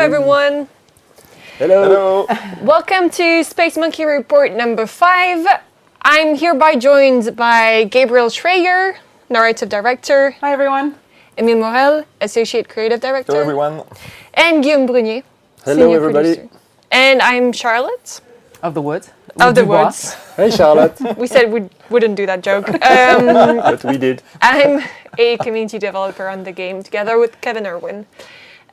everyone. Hello. Welcome to Space Monkey Report number 5. I'm hereby joined by Gabriel Schreier, Narrative Director. Hi, everyone. Emile Morel, Associate Creative Director. Hello, everyone. And Guillaume Brunier, Hello, Senior everybody. Producer. And I'm Charlotte. Of the Woods. Of the Woods. Hey, Charlotte. We said we wouldn't do that joke. But we did. I'm a community developer on the game, together with Kevin Irwin.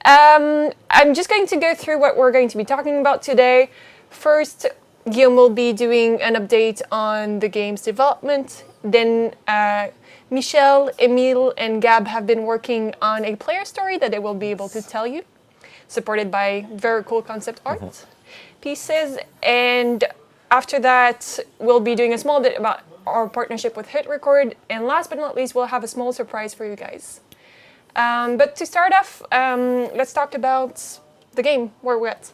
I'm just going to go through what we're going to be talking about today. First, Guillaume will be doing an update on the game's development. Then Michel, Emile, and Gab have been working on a player story that they will be able to tell you, supported by very cool concept art pieces. And after that, we'll be doing a small bit about our partnership with Hit Record. And last but not least, we'll have a small surprise for you guys. But to start off, let's talk about the game, where we're at.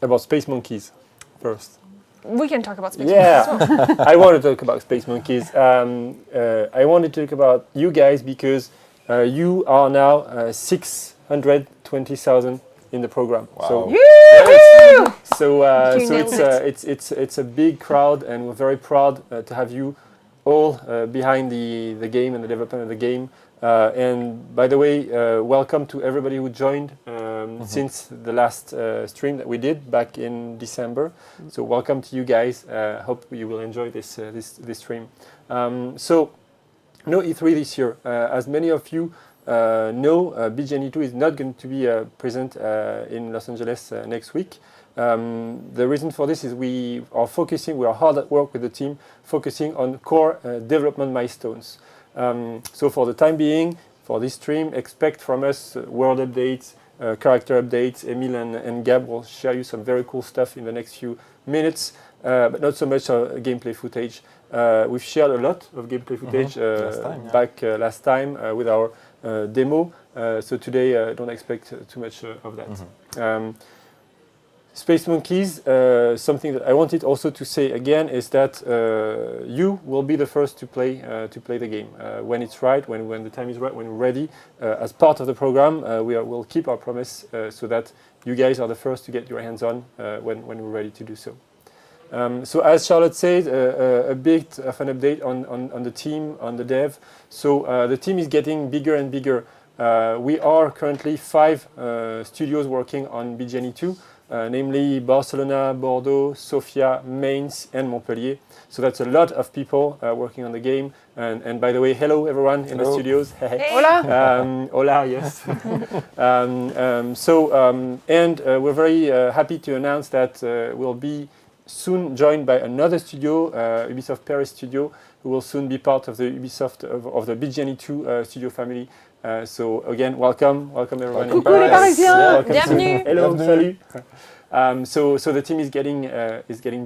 About Space Monkeys first. We can talk about Space Monkeys as well. I want to talk about Space Monkeys. I want to talk about you guys because you are now 620,000 in the program. Wow. So it's a big crowd, and we're very proud to have you all behind the game and the development of the game. And by the way, welcome to everybody who joined since the last stream that we did back in December. So welcome to you guys. Hope you will enjoy this stream. So no E3 this year. As many of you know, BGNE2 is not going to be present in Los Angeles next week. The reason for this is we are hard at work with the team, focusing on core development milestones. So for the time being, for this stream, expect from us world updates, character updates. Emile and Gab will share you some very cool stuff in the next few minutes, but not so much gameplay footage. We've shared a lot of gameplay footage last time with our demo, so today don't expect too much of that. Space Monkeys, something that I wanted also to say again is that you will be the first to play the game when it's right, when the time is right, when we're ready. As part of the program, we'll keep our promise so that you guys are the first to get your hands on when we're ready to do so. So as Charlotte said, a bit of an update on the team, on the dev. So the team is getting bigger and bigger. We are currently 5 studios working on BGNE2. Namely Barcelona, Bordeaux, Sofia, Mainz, and Montpellier. So that's a lot of people working on the game. And by the way, hello everyone in the studios. Hey. Hola. Hola, yes. We're very happy to announce that we'll be soon joined by another studio, Ubisoft Paris studio, who will soon be part of the Ubisoft of the BGNE2 studio family. So again, welcome everyone. Coucou les Parisiens. Bienvenue. Hello, salut. So the team is getting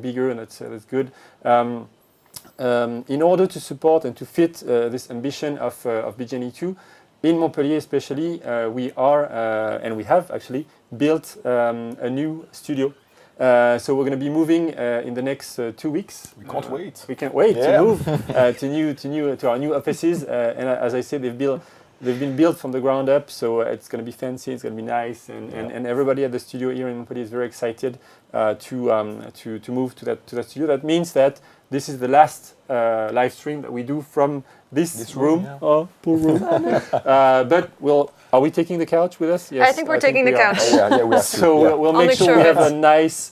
bigger, and that's good. In order to support and to fit this ambition of BGNE2, in Montpellier especially, we are and we have actually built a new studio. So we're going to be moving in the next 2 weeks. We can't wait. We can't wait to move to our new offices. And as I said, they've been built from the ground up, so it's going to be fancy, it's going to be nice, and everybody at the studio here in Montpellier is very excited to move to that studio. That means that this is the last live stream that we do from this room. Yeah. Oh, poor room. But are we taking the couch with us? Yes, I think we're taking the couch. Yeah, we have to. So we'll make sure we of have it. a nice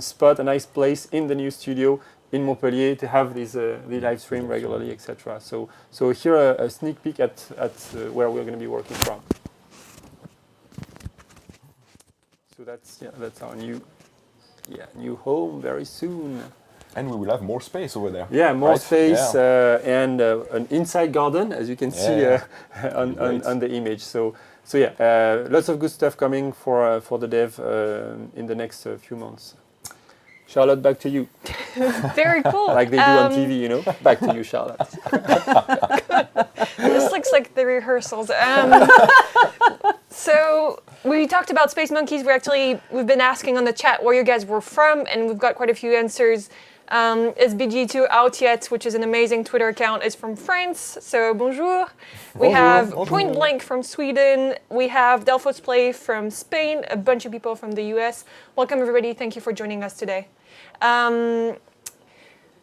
spot, a nice place in the new studio in Montpellier to have the live stream regularly, etc. So here a sneak peek at where we're going to be working from. So that's our new home very soon. And we will have more space over there. Yeah, more right? space and an inside garden, as you can see on the image. So lots of good stuff coming for the dev in the next few months. Charlotte, back to you. Very cool. Like they do on TV, you know. Back to you, Charlotte. This looks like the rehearsals. So we talked about Space Monkeys. We've been asking on the chat where you guys were from, and we've got quite a few answers. Is BG2 out yet? Which is an amazing Twitter account. Is from France. So bonjour. We Bonjour, have bonjour. Point Blank from Sweden. We have Delphos Play from Spain. A bunch of people from the US. Welcome everybody. Thank you for joining us today.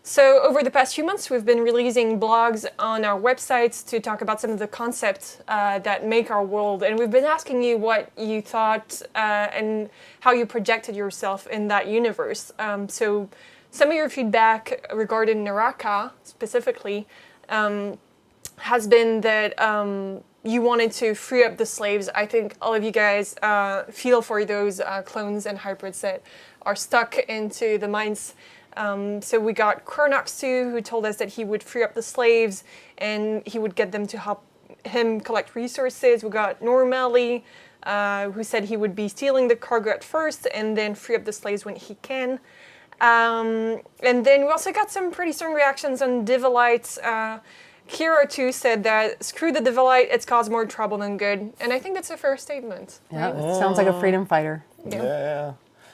So over the past few months, we've been releasing blogs on our websites to talk about some of the concepts that make our world. And we've been asking you what you thought and how you projected yourself in that universe. So some of your feedback regarding Naraka specifically has been that you wanted to free up the slaves. I think all of you guys feel for those clones and hybrids that are stuck into the mines. So we got Chronox2, who told us that he would free up the slaves and he would get them to help him collect resources. We got Normally, who said he would be stealing the cargo at first and then free up the slaves when he can. And then we also got some pretty strong reactions on Divalites. Kira2 said that screw the Divalite, it's caused more trouble than good. And I think that's a fair statement. Yeah, Right? it sounds like a freedom fighter. Yeah.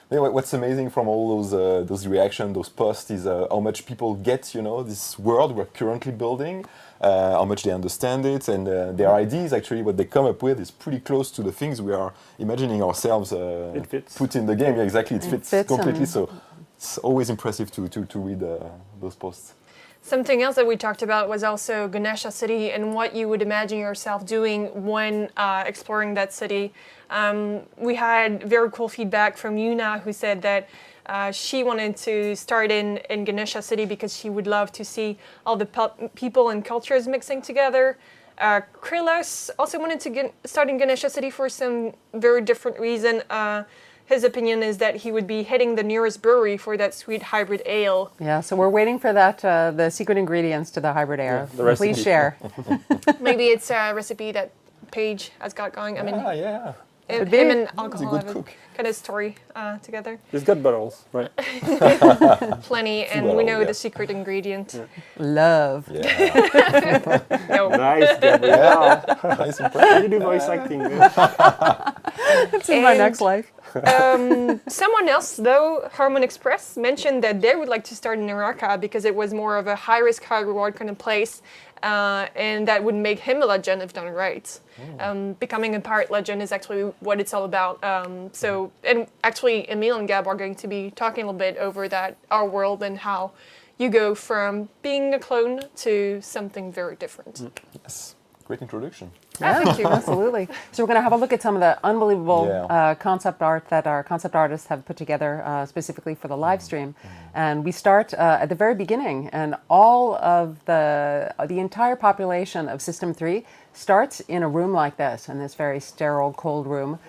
What's amazing from all those reactions, those posts, is how much people get, this world we're currently building, how much they understand it, and their ideas, actually, what they come up with is pretty close to the things we are imagining ourselves It fits. put in the game. Yeah, exactly, it fits completely. and- So it's always impressive to read those posts. Something else that we talked about was also Ganesha City and what you would imagine yourself doing when exploring that city. We had very cool feedback from Yuna, who said that she wanted to start in Ganesha City because she would love to see all the people and cultures mixing together. Krylos also wanted to start in Ganesha City for some very different reason. His opinion is that he would be hitting the nearest brewery for that sweet hybrid ale. Yeah, so we're waiting for that, the secret ingredients to the hybrid ale. the recipe. Please share. Maybe it's a recipe that Paige has got going. I mean, Yeah. him and alcohol good have cook. a kind of story together. He's got bottles, right? Plenty, and we Well, know yeah. the secret ingredient. Love. Yeah. No. Nice, Gabriel. Nice impression. You do voice acting. It's in my And- next life. Someone else, though, Harmon Express, mentioned that they would like to start in Naraka because it was more of a high-risk, high-reward kind of place, and that would make him a legend if done right. Becoming a pirate legend is actually what it's all about. And actually, Emile and Gab are going to be talking a little bit over that, our world, and how you go from being a clone to something very different. Yes. Great introduction. Yeah, thank you. Absolutely. So we're going to have a look at some of the unbelievable Yeah. concept art that our concept artists have put together specifically for the live stream. And we start at the very beginning, and all of the entire population of System 3 starts in a room like this, in this very sterile, cold room,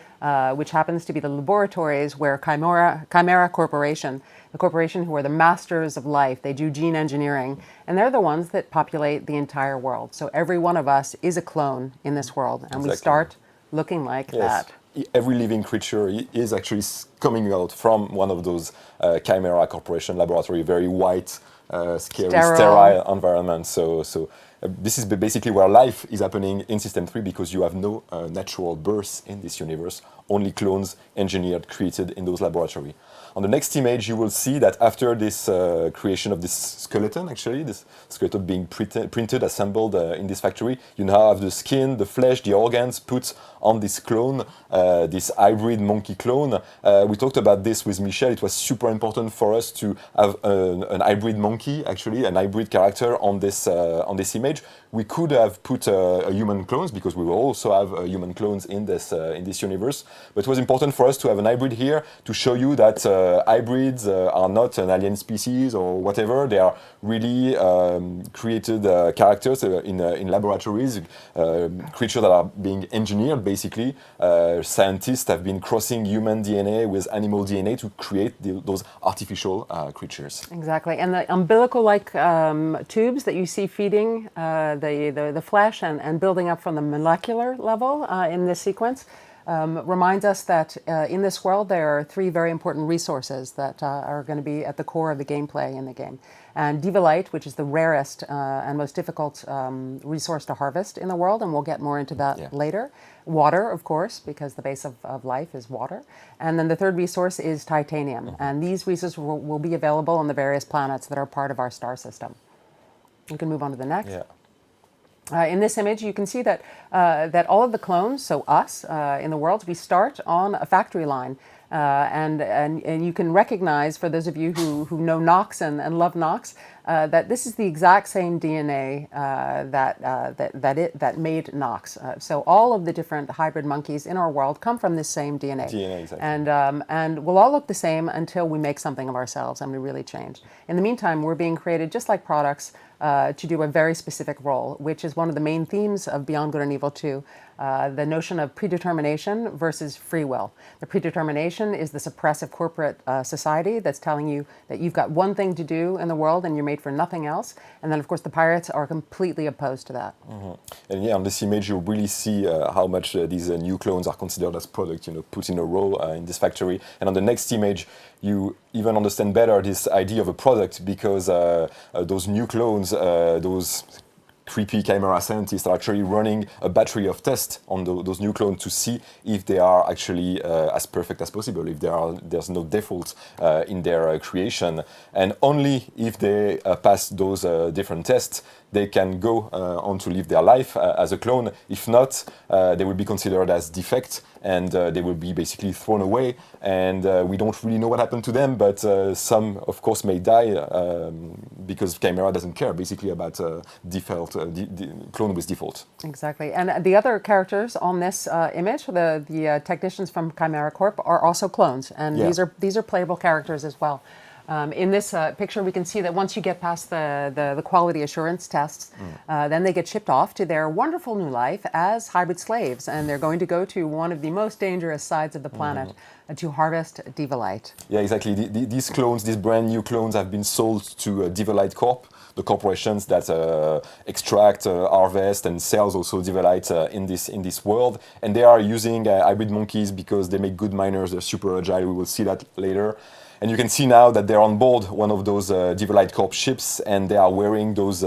which happens to be the laboratories where Chimera Corporation, the corporation who are the masters of life, they do gene engineering, and they're the ones that populate the entire world. So every one of us is a clone in this world, and we Exactly. start looking like that. Every living creature is actually coming out from one of those Chimera Corporation laboratory, very white, scary, sterile environment. So this is basically where life is happening in System 3 because you have no natural birth in this universe, only clones engineered, created in those laboratories. On the next image, you will see that after this creation of this skeleton, actually, this skeleton being printed, assembled in this factory, you now have the skin, the flesh, the organs put on this clone, this hybrid monkey clone. We talked about this with Michel. It was super important for us to have an hybrid monkey, actually, an hybrid character on this image. We could have put a human clones because we will also have human clones in this universe. But it was important for us to have an hybrid here to show you that hybrids are not an alien species or whatever. They are really created characters in laboratories, creatures that are being engineered, basically. Scientists have been crossing human DNA with animal DNA to create those artificial creatures. Exactly, and the umbilical-like tubes that you see feeding the flesh and building up from the molecular level in this sequence reminds us that in this world there are three very important resources that are going to be at the core of the gameplay in the game. And Divalite, which is the rarest and most difficult resource to harvest in the world, and we'll get more into that later. Water, of course, because the base of life is water. And then the third resource is titanium. And these resources will be available on the various planets that are part of our star system. We can move on to the next. In this image, you can see that that all of the clones, so us in the world, we start on a factory line. And you can recognize, for those of you who know Nox and love Nox, that this is the exact same DNA that made Nox. So all of the different hybrid monkeys in our world come from this same DNA. Exactly. And we'll all look the same until we make something of ourselves and we really change. In the meantime, we're being created just like products to do a very specific role, which is one of the main themes of Beyond Good and Evil 2, the notion of predetermination versus free will. The predetermination is this oppressive corporate society that's telling you that you've got one thing to do in the world and you're made for nothing else. And then, of course, the pirates are completely opposed to that. And yeah, on this image, you really see how much these new clones are considered as product, put in a role in this factory. And on the next image, you even understand better this idea of a product, because those new clones, those creepy chimera scientists are actually running a battery of tests on those new clones to see if they are actually as perfect as possible, if there's no default in their creation. And only if they pass those different tests, they can go on to live their life as a clone. If not, they will be considered as defect, and they will be basically thrown away. And we don't really know what happened to them, but some, of course, may die because Chimera doesn't care, basically, about default, clone with default. Exactly. And the other characters on this image, the technicians from Chimera Corp, are also clones, and these are playable characters as well. In this picture, we can see that once you get past the quality assurance tests, then they get shipped off to their wonderful new life as hybrid slaves, and they're going to go to one of the most dangerous sides of the planet to harvest Divalite. Yeah, exactly. These clones, these brand new clones, have been sold to Divalite Corp, the corporations that extract, harvest, and sells also Divalite in this world. And they are using hybrid monkeys because they make good miners. They're super agile. We will see that later. And you can see now that they're on board one of those Divalite Corp ships, and they are wearing those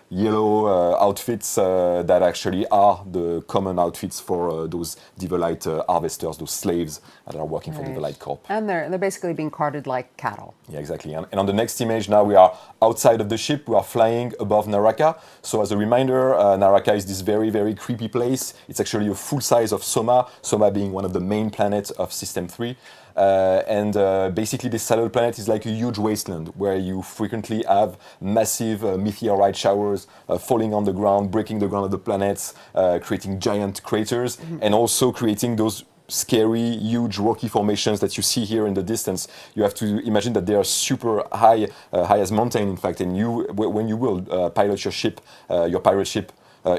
yellow outfits that actually are the common outfits for those Divalite harvesters, those slaves that are working for Divalite Corp. And they're basically being carted like cattle. Yeah, exactly. And on the next image, now we are outside of the ship. We are flying above Naraka. So as a reminder, Naraka is this very, very creepy place. It's actually a full size of Soma, Soma being one of the main planets of System 3. And basically this saddle planet is like a huge wasteland where you frequently have massive meteorite showers falling on the ground, breaking the ground of the planets, creating giant craters, and also creating those scary, huge rocky formations that you see here in the distance. You have to imagine that they are super high, high as mountain, in fact, and when you will pilot your ship, your pirate ship,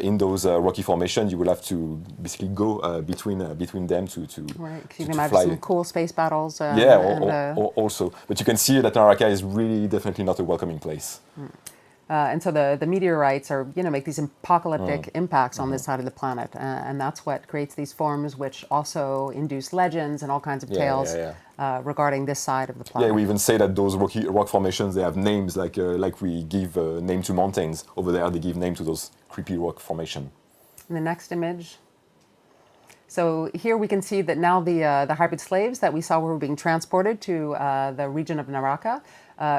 in those rocky formations, you will have to basically go between them to right. You can imagine some cool space battles. Also. But you can see that Naraka is really definitely not a welcoming place. And so the meteorites are, make these apocalyptic impacts on this side of the planet, and that's what creates these forms, which also induce legends and all kinds of tales regarding this side of the planet. Yeah, we even say that those rock formations, they have names, like we give name to mountains. Over there, they give name to those creepy rock formation. In the next image. So here we can see that now the hybrid slaves that we saw were being transported to the region of Naraka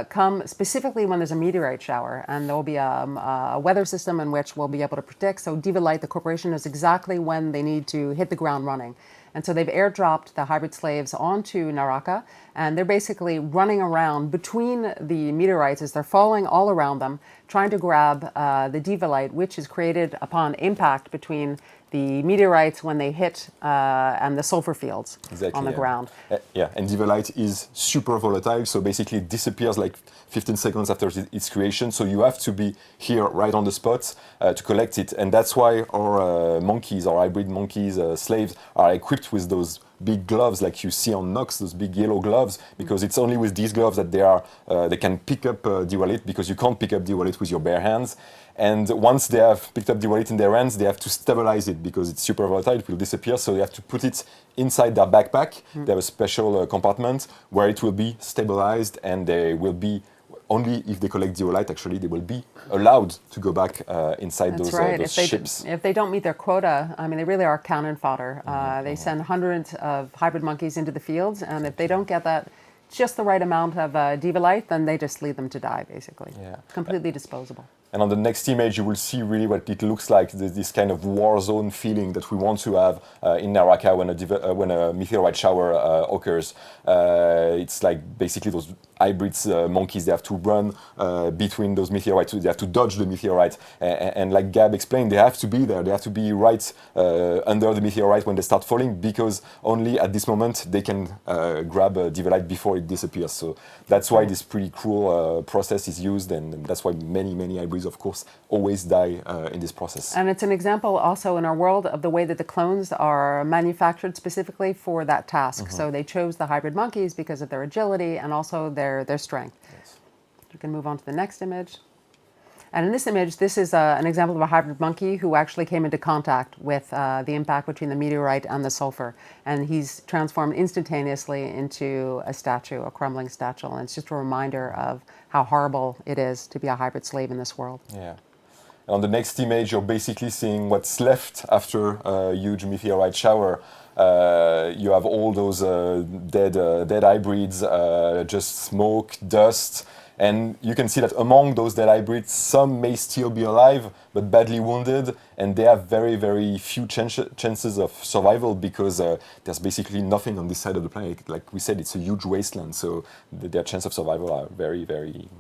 come specifically when there's a meteorite shower, and there will be a weather system in which we'll be able to predict. So Divalite, the corporation, knows exactly when they need to hit the ground running. And so they've airdropped the hybrid slaves onto Naraka, and they're basically running around between the meteorites as they're falling all around them, trying to grab the Divalite, which is created upon impact between the meteorites when they hit and the sulfur fields on the ground. And Divalite is super volatile, so basically it disappears like 15 seconds after its creation, so you have to be here right on the spot to collect it. And that's why our monkeys, our hybrid monkeys, slaves, are equipped with those big gloves like you see on Nox, those big yellow gloves, because it's only with these gloves that they can pick up dualite, because you can't pick up dualite with your bare hands. And once they have picked up dualite in their hands, they have to stabilize it because it's super volatile, it will disappear. So they have to put it inside their backpack. They have a special compartment where it will be stabilized, and they will be, only if they collect dualite, actually, they will be allowed to go back inside That's those, right. those ships. If they don't meet their quota, I mean, they really are cannon fodder. They send hundreds of hybrid monkeys into the fields, and if they don't get that just the right amount of divalite, then they just leave them to die, basically. Yeah. Completely disposable. And on the next image, you will see really what it looks like, this kind of war zone feeling that we want to have in Naraka when a meteorite shower occurs. It's like basically those hybrids monkeys, they have to run between those meteorites, they have to dodge the meteorite. And like Gab explained, they have to be there, they have to be right under the meteorite when they start falling, because only at this moment they can grab divalite before it disappears. So that's why this pretty cruel process is used, and that's why many hybrids, of course, always die in this process. And it's an example also in our world of the way that the clones are manufactured specifically for that task. So they chose the hybrid monkeys because of their agility and also their strength. Yes. You can move on to the next image. And in this image, this is an example of a hybrid monkey who actually came into contact with the impact between the meteorite and the sulfur. And he's transformed instantaneously into a statue, a crumbling statue. And it's just a reminder of how horrible it is to be a hybrid slave in this world. Yeah. And on the next image, you're basically seeing what's left after a huge meteorite shower. You have all those dead hybrids, just smoke, dust. And you can see that among those dead hybrids, some may still be alive, but badly wounded, and they have very few chances of survival, because there's basically nothing on this side of the planet. Like we said, it's a huge wasteland, so their chance of survival are very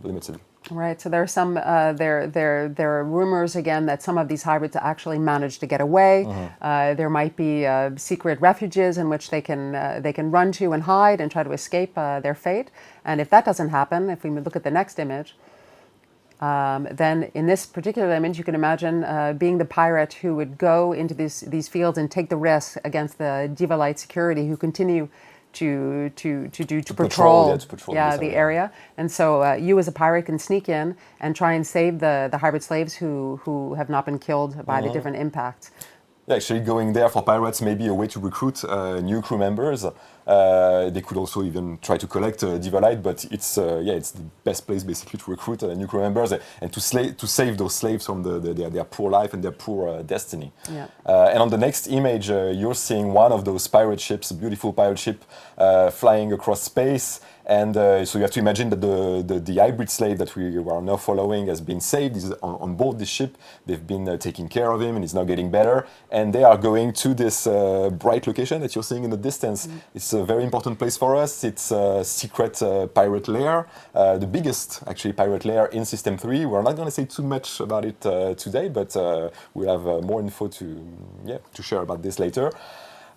limited. Right. So there are some. There are rumors again that some of these hybrids actually manage to get away. There might be secret refuges in which they can run to and hide and try to escape their fate. And if that doesn't happen, if we look at the next image, then in this particular image, you can imagine being the pirate who would go into these fields and take the risk against the divalite security who continue to patrol the area. And so you as a pirate can sneak in and try and save the hybrid slaves who have not been killed by the different impacts. Yeah, actually going there for pirates may be a way to recruit new crew members. They could also even try to collect divalite, but it's the best place basically to recruit new crew members and to save those slaves from their poor life and their poor destiny. Yeah. And on the next image, you're seeing one of those pirate ships, a beautiful pirate ship, flying across space. And so you have to imagine that the hybrid slave that we are now following has been saved. He's on board this ship. They've been taking care of him, and he's now getting better. And they are going to this bright location that you're seeing in the distance. It's a very important place for us. It's a secret pirate lair, the biggest actually pirate lair in System 3. We're not going to say too much about it today, but we'll have more info to share about this later.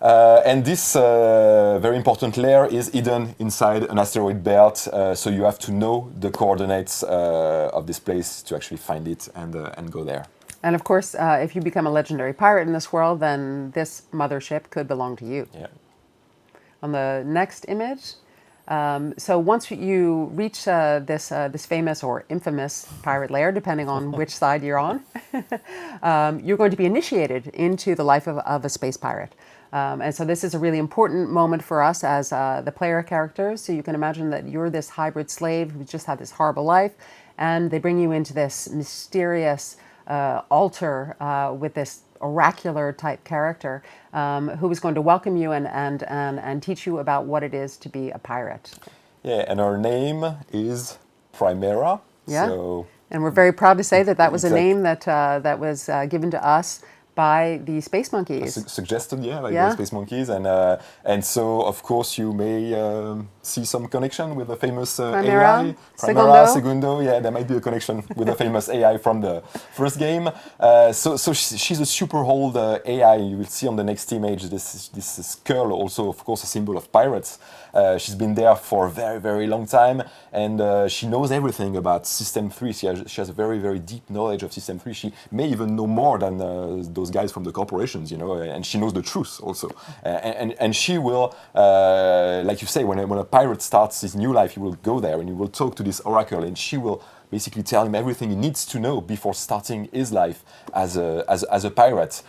And this very important lair is hidden inside an asteroid belt, so you have to know the coordinates of this place to actually find it and go there. And of course, if you become a legendary pirate in this world, then this mothership could belong to you. Yeah. On the next image, so once you reach this famous or infamous pirate lair, depending on which side you're on, you're going to be initiated into the life of a space pirate. And so this is a really important moment for us as the player characters. So you can imagine that you're this hybrid slave who just had this horrible life, and they bring you into this mysterious altar with this oracular type character who is going to welcome you and teach you about what it is to be a pirate. Yeah, and her name is Primera. Yeah, so and we're very proud to say that was a name that was given to us by the Space Monkeys. Suggested, the Space Monkeys, and so of course you may see some connection with the famous AI, Segundo. Yeah, there might be a connection with the famous AI from the first game. So she's a super old AI. You will see on the next image this skull, also of course a symbol of pirates. She's been there for a very long time, and she knows everything about System 3. She has a very, very deep knowledge of System 3. She may even know more than those guys from the corporations, you know, and she knows the truth also. And she will, like you say, when a pirate starts his new life, he will go there and he will talk to this oracle, and she will basically tell him everything he needs to know before starting his life as a pirate.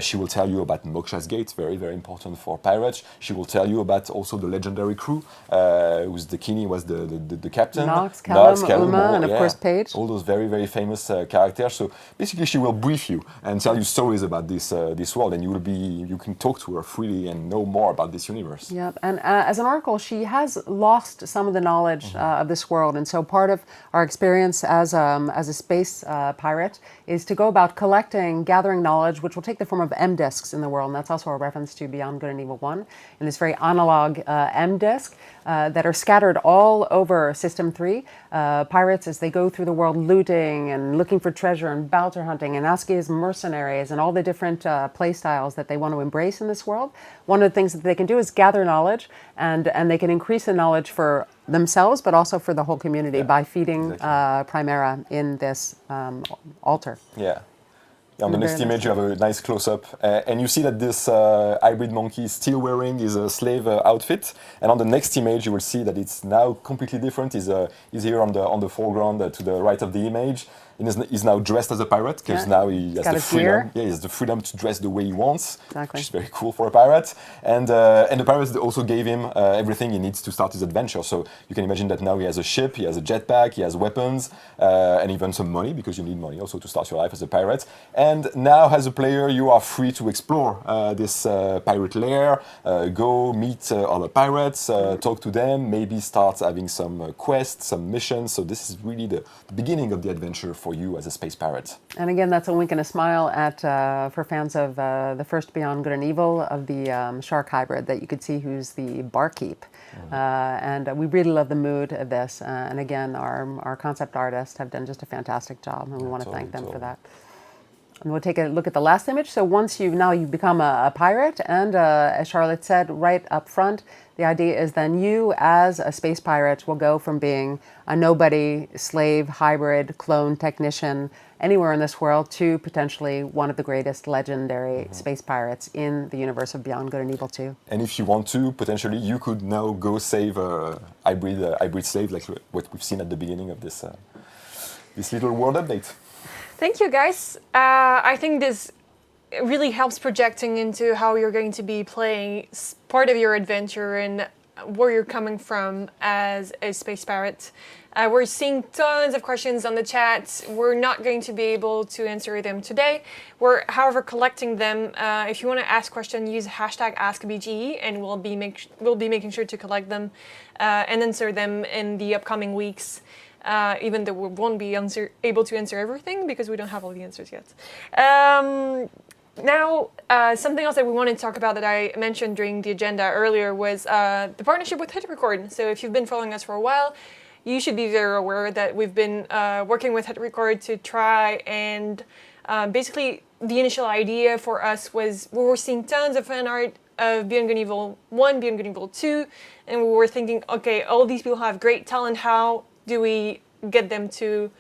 She will tell you about Moksha's Gate, very, very important for pirates. She will tell you about also the legendary crew, who's the Kini was the captain. Nox, Callum, Uma, all, and of course Paige. All those very, very famous characters. So basically she will brief you and tell you stories about this world, and you can talk to her freely and know more about this universe. Yeah, and as an oracle, she has lost some of the knowledge of this world, and so part of our experience as a space pirate is to go about gathering knowledge, which will take the form of M discs in the world, and that's also a reference to Beyond Good and Evil 1, in this very analog M disc that are scattered all over System 3. Pirates, as they go through the world looting and looking for treasure and bounty hunting and asking as mercenaries and all the different play styles that they want to embrace in this world, one of the things that they can do is gather knowledge, and they can increase the knowledge for themselves, but also for the whole community by feeding Primera in this altar. Yeah. On the next image, you have a nice close-up, and you see that this hybrid monkey is still wearing his slave outfit. And on the next image, you will see that it's now completely different. He's here on the foreground to the right of the image. And he's now dressed as a pirate because now he has the freedom. Gear. Yeah, he has the freedom to dress the way he wants, Exactly. which is very cool for a pirate. And the pirates also gave him everything he needs to start his adventure. So you can imagine that now he has a ship, he has a jetpack, he has weapons, and even some money, because you need money also to start your life as a pirate. And now, as a player, you are free to explore this pirate lair, go meet other pirates, talk to them, maybe start having some quests, some missions. So this is really the beginning of the adventure for you as a space pirate. And again, that's a wink and a smile at for fans of the first Beyond Good and Evil, of the shark hybrid that you could see, who's the barkeep. And we really love the mood of this. And again, our concept artists have done just a fantastic job, and we want to thank them for that. And we'll take a look at the last image. So once you become a pirate, and as Charlotte said right up front, the idea is then you as a space pirate will go from being a nobody, slave, hybrid, clone technician anywhere in this world to potentially one of the greatest legendary space pirates in the universe of Beyond Good and Evil 2. And if you want to, potentially you could now go save a hybrid slave, like what we've seen at the beginning of this little world update. Thank you, guys. I think this really helps projecting into how you're going to be playing part of your adventure and where you're coming from as a space pirate. We're seeing tons of questions on the chat. We're not going to be able to answer them today. We're, however, collecting them. If you want to ask questions, use hashtag AskBGE, and we'll be making sure to collect them and answer them in the upcoming weeks. Even though we won't be able to answer everything because we don't have all the answers yet. Now, something else that we wanted to talk about that I mentioned during the agenda earlier was the partnership with HitRecord. So if you've been following us for a while, you should be very aware that we've been working with HitRecord to try and basically the initial idea for us was we were seeing tons of fan art of Beyond Good and Evil 1, Beyond Good and Evil 2, and we were thinking, okay, all these people have great talent, how do we get them to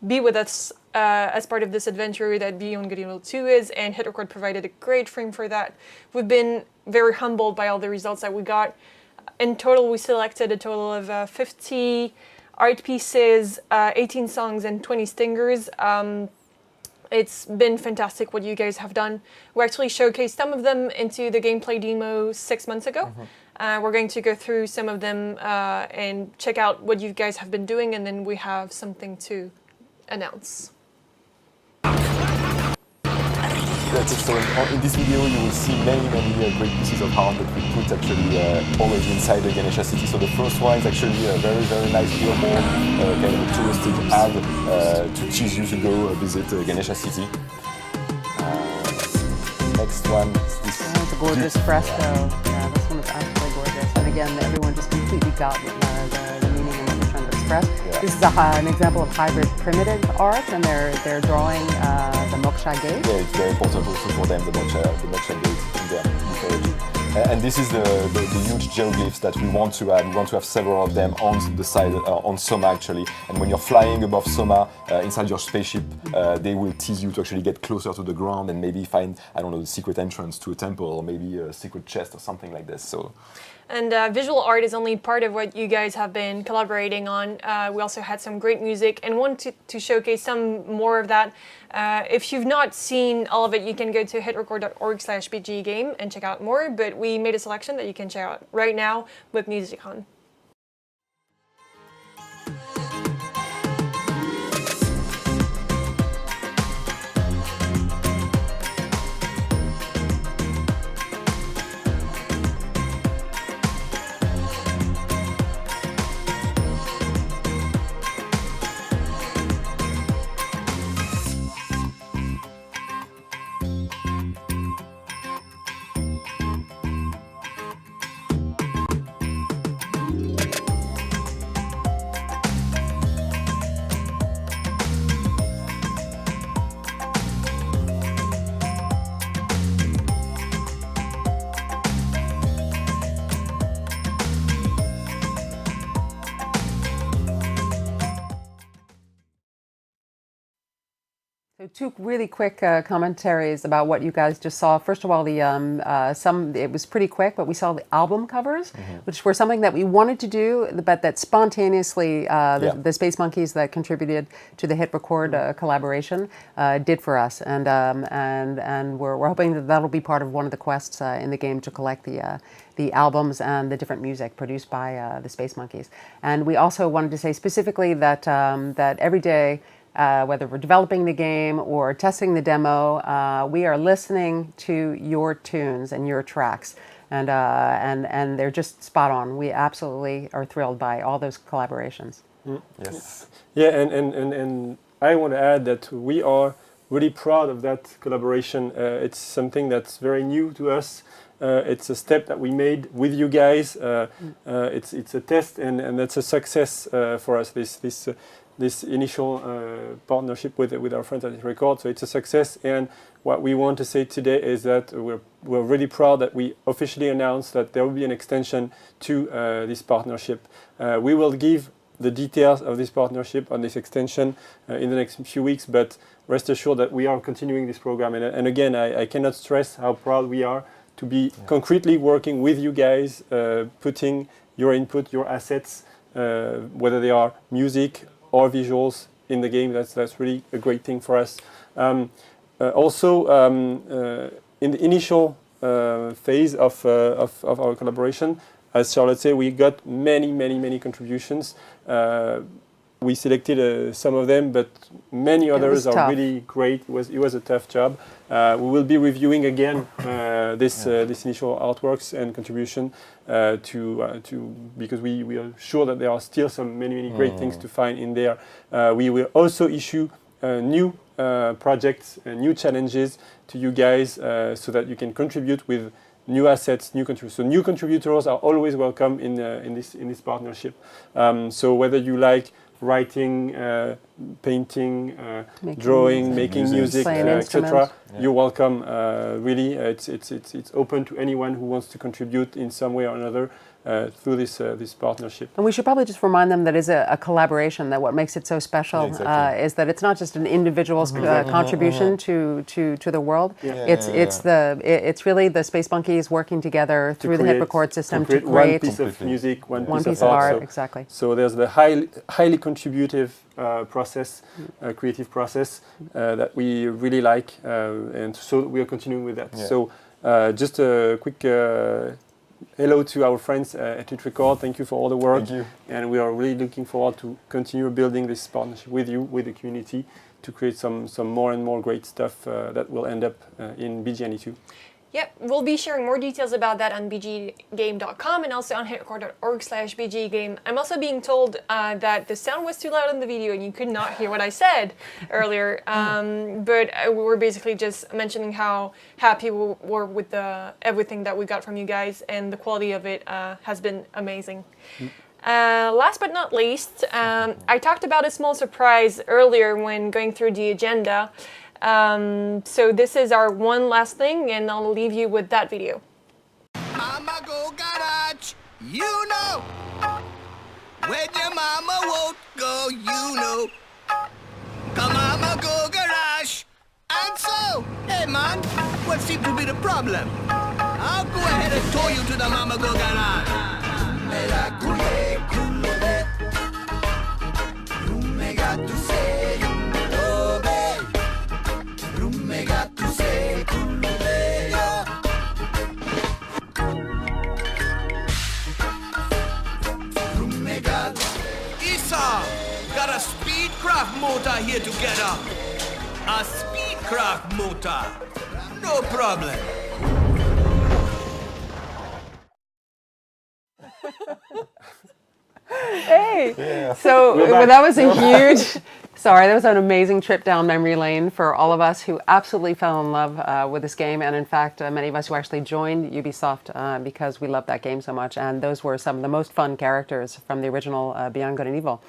be with us as part of this adventure that Beyond Good and Evil 2 is? And HitRecord provided a great frame for that. We've been very humbled by all the results that we got. In total, we selected a total of 50 art pieces, 18 songs, and 20 stingers. It's been fantastic what you guys have done. We actually showcased some of them into the gameplay demo 6 months ago. We're going to go through some of them and check out what you guys have been doing, and then we have something to announce. That's it. So in this video, you will see many great pieces of art that we put actually already inside the Ganesha City. So the first one is actually a very, very nice billboard, kind of a touristic ad to tease you to go visit Ganesha City. Next one is this. It's a gorgeous fresco. Yeah, this one is absolutely gorgeous. And again, everyone just completely got the meaning and what they're trying to express. Yeah. This is an example of hybrid primitive art, and they're drawing the Moksha Gate. Yeah, it's very important also for them, the Moksha Gate in their mythology. And this is the huge geoglyphs that we want to add. We want to have several of them on the side, on Soma actually. And when you're flying above Soma, inside your spaceship, they will tease you to actually get closer to the ground and maybe find, I don't know, the secret entrance to a temple or maybe a secret chest or something like this. So. And visual art is only part of what you guys have been collaborating on. We also had some great music and want to showcase some more of that. If you've not seen all of it, you can go to hitrecord.org/bggame and check out more, but we made a selection that you can check out right now with music on. So two really quick commentaries about what you guys just saw. First of all, it was pretty quick, but we saw the album covers, which were something that we wanted to do, but that spontaneously the Space Monkeys that contributed to the Hit Record collaboration did for us, and we're hoping that that'll be part of one of the quests in the game to collect the albums and the different music produced by the Space Monkeys. And we also wanted to say specifically that that every day, whether we're developing the game or testing the demo, we are listening to your tunes and your tracks, and they're just spot on. We absolutely are thrilled by all those collaborations. Yes. Yeah, and I want to add that we are really proud of that collaboration. It's something that's very new to us. It's a step that we made with you guys. It's a test, and that's a success for us. This initial partnership with our friends at Hit Record. So it's a success, and what we want to say today is that we're really proud that we officially announced that there will be an extension to this partnership. We will give the details of this partnership on this extension in the next few weeks, but rest assured that we are continuing this program. And again, I cannot stress how proud we are to be concretely working with you guys, putting your input, your assets, whether they are music or visuals in the game. That's really a great thing for us. Also, in the initial phase of our collaboration, as Charlotte said, we got many contributions. We selected some of them, but many others are really great. It was a tough job. We will be reviewing again this initial artworks and contribution because we are sure that there are still many great things to find in there. We will also issue new projects, new challenges to you guys, so that you can contribute with new assets, new contributors. So new contributors are always welcome in this partnership. So whether you like writing, painting, drawing, making music, etc. You're welcome. Really, it's open to anyone who wants to contribute in some way or another through this partnership. And we should probably just remind them that it's a collaboration. That what makes it so special is that it's not just an individual's contribution to the world. It's really the Space Monkeys working together through the Hit Record system to create one piece of music, one piece of art. Exactly. So there's the highly contributive process, creative process that we really like, and so we are continuing with that. So just a quick hello to our friends at Hit Record. Thank you for all the work. Thank you. And we are really looking forward to continue building this partnership with you, with the community, to create some more and more great stuff that will end up in BGNE2. Yep, we'll be sharing more details about that on bggame.com and also on hitrecord.org/bggame. I'm also being told that the sound was too loud in the video and you could not hear what I said earlier. But we were basically just mentioning how happy we were with everything that we got from you guys, and the quality of it has been amazing. Last but not least, I talked about a small surprise earlier when going through the agenda. So this is our one last thing, and I'll leave you with that video. You know. When your mama won't go, you know. Come mama go garage. And so, hey man, what seems to be the problem? I'll go ahead and tow you to the mama go garage. Esau, got a Speedcraft motor here together. A Speedcraft motor. No problem. Hey! So well, that was a huge, that was an amazing trip down memory lane for all of us who absolutely fell in love with this game. And in fact, many of us who actually joined Ubisoft because we loved that game so much. And those were some of the most fun characters from the original Beyond Good and Evil.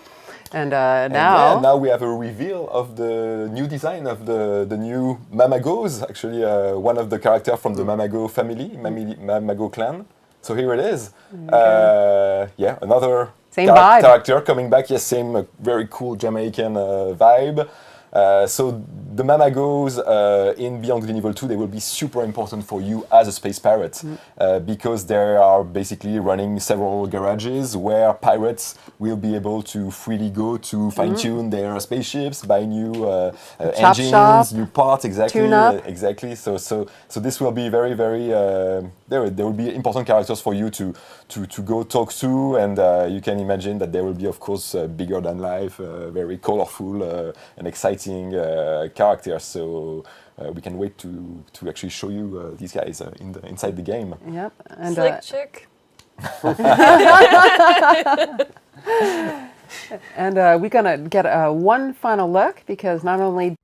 And now we have a reveal of the new design of the new Mamagos. Actually, one of the characters from the Mamago family, Mamago clan. So here it is. Another character coming back. Yes, same very cool Jamaican vibe. So the Mamagos in Beyond Good and Evil 2, they will be super important for you as a space pirate because they are basically running several garages where pirates will be able to freely go to fine-tune their spaceships, buy new engines, new parts, exactly. So this will be very, very. There will be important characters for you to go talk to, and you can imagine that there will be, of course, bigger than life, very colorful and exciting characters. So we can wait to actually show you these guys inside the game. Yep. And Slick chick. And we're gonna get one final look because not only.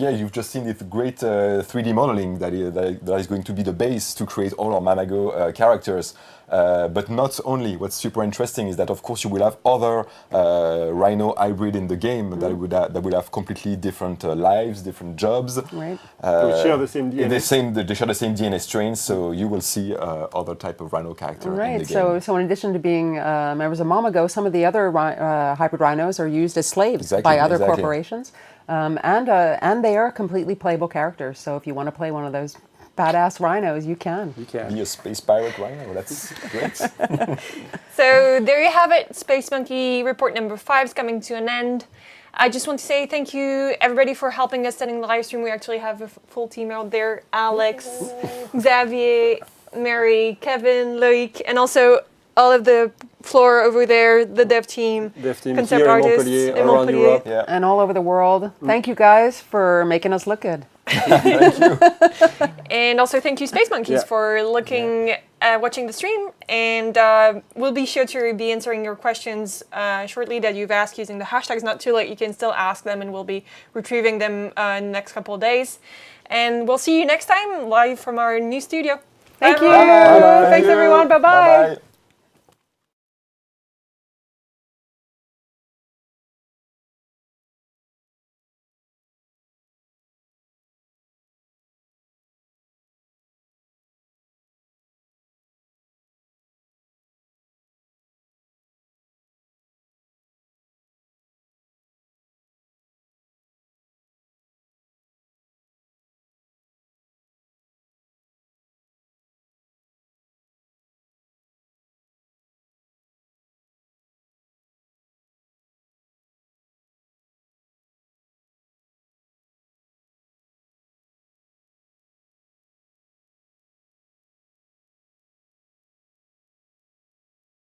You've just seen this great 3D modeling that is going to be the base to create all our Mamago characters. But not only. What's super interesting is that, of course, you will have other Rhino hybrid in the game that will have completely different lives, different jobs. Right. They share the same DNA. They share the same DNA strains, so you will see other type of Rhino character in the game. So in addition to being members of Mamago, some of the other hybrid rhinos are used as slaves by other corporations. And they are completely playable characters. So if you want to play one of those badass rhinos, you can. Be a space pirate rhino. That's great. So there you have it. Space Monkey report number 5 is coming to an end. I just want to say thank you, everybody, for helping us setting the live stream. We actually have a full team out there. Alex, Xavier, Mary, Kevin, Loic, and also all of the floor over there, the dev team concept here artists in Montpellier, around Europe. And all over the world. Thank you guys for making us look good. Thank you. And also thank you, Space Monkeys, for watching the stream. And we'll be sure to be answering your questions shortly that you've asked using the hashtags. Not too late, you can still ask them, and we'll be retrieving them in the next couple of days. And we'll see you next time live from our new studio. Thank you. Bye. Thanks, everyone. Bye-bye. Bye-bye.